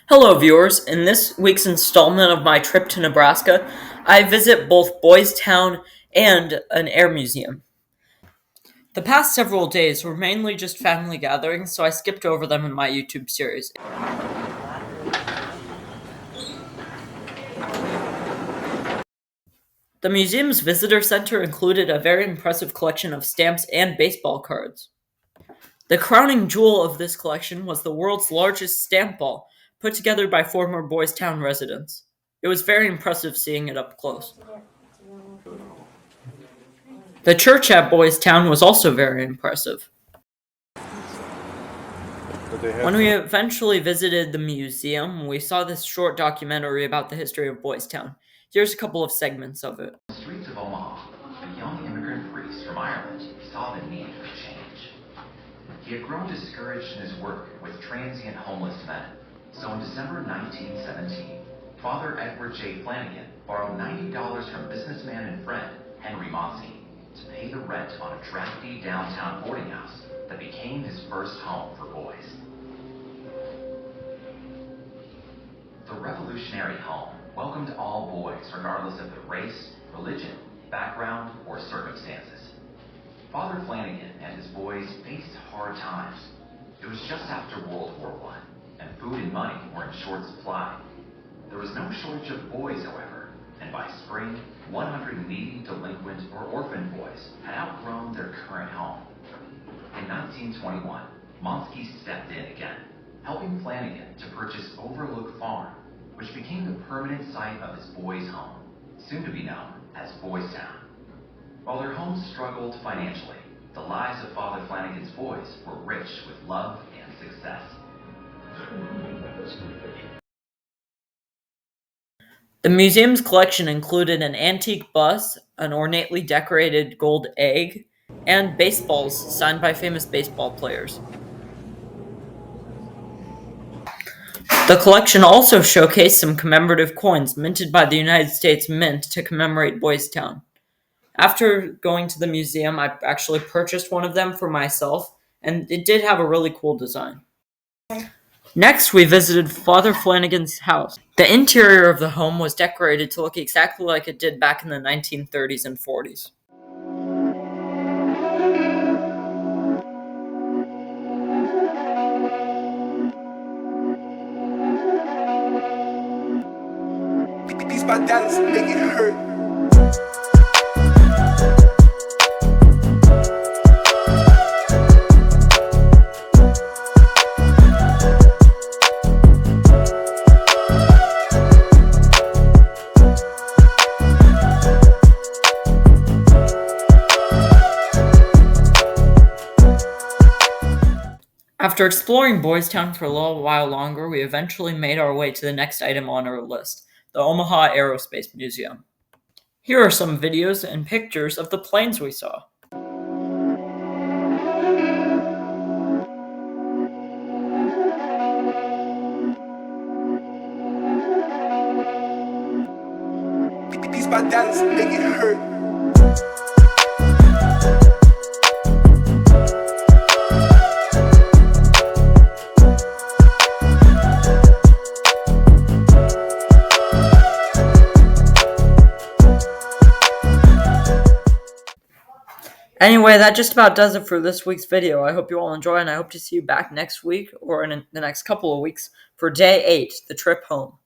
Hello, viewers. In this week's installment of my trip to Nebraska, I visit both Boys Town and an air museum. The past several days were mainly just family gatherings, so I skipped over them in my YouTube series. The museum's visitor center included a very impressive collection of stamps and baseball cards. The crowning jewel of this collection was the world's largest stamp ball, put together by former Boys Town residents. It was very impressive seeing it up close. The church at Boys Town was also very impressive. When we eventually visited the museum, we saw this short documentary about the history of Boys Town. Here's a couple of segments of it. On the streets of Omaha, a young immigrant priest from Ireland saw the need for change. He had grown discouraged in his work with transient homeless men. So in December 1917, Father Edward J. Flanagan borrowed $90 from businessman and friend Henry Monsky to pay the rent on a drafty downtown boarding house that became his first home for boys. The revolutionary home welcomed all boys regardless of their race, religion, background, or circumstances. Father Flanagan and his boys faced hard times. It was just after World War I, and food and money were in short supply. There was no shortage of boys, however, and by spring, 100 needy, delinquent, or orphan boys had outgrown their current home. In 1921, Monsky stepped in again, helping Flanagan to purchase Overlook Farm, which became the permanent site of his boys' home, soon to be known as Boys Town. While their home struggled financially, the lives of Father Flanagan's boys were rich with love and success. The museum's collection included an antique bus, an ornately decorated gold egg, and baseballs signed by famous baseball players. The collection also showcased some commemorative coins minted by the United States Mint to commemorate Boys Town. After going to the museum, I actually purchased one of them for myself, and it did have a really cool design. Next, we visited Father Flanagan's house. The interior of the home was decorated to look exactly like it did back in the 1930s and 40s. These my dollars make it hurt. After exploring Boys Town for a little while longer, we eventually made our way to the next item on our list, the Omaha Aerospace Museum. Here are some videos and pictures of the planes we saw. These my dollars make it hurt. Anyway, that just about does it for this week's video. I hope you all enjoy, and I hope to see you back next week or in the next couple of weeks for day 8, the trip home.